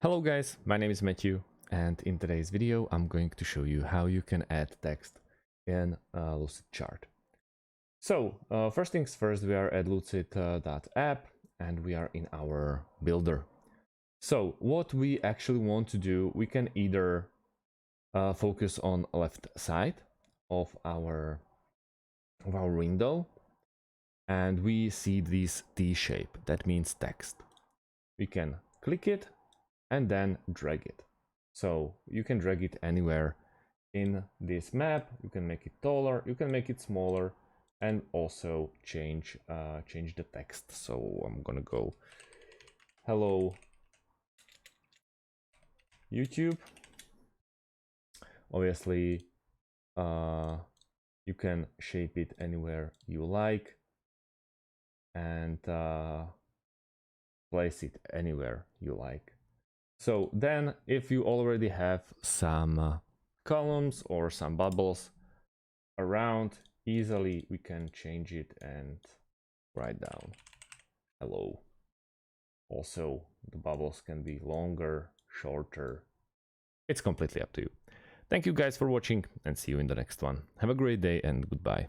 Hello guys, my name is Matthew, and in today's video I'm going to show you how you can add text in Lucidchart. So first things first, we are at lucid.app and we are in our builder. So what we actually want to do, we can either focus on left side of our window, and we see this T shape, that means text. We can click it and then drag it. So you can drag it anywhere in this map. You can make it taller, you can make it smaller, and also change the text. So I'm gonna go hello YouTube. Obviously you can shape it anywhere you like and place it anywhere you like. So then if you already have some columns or some bubbles around, easily we can change it and write down hello. Also, the bubbles can be longer, shorter. It's completely up to you. Thank you guys for watching and see you in the next one. Have a great day and goodbye.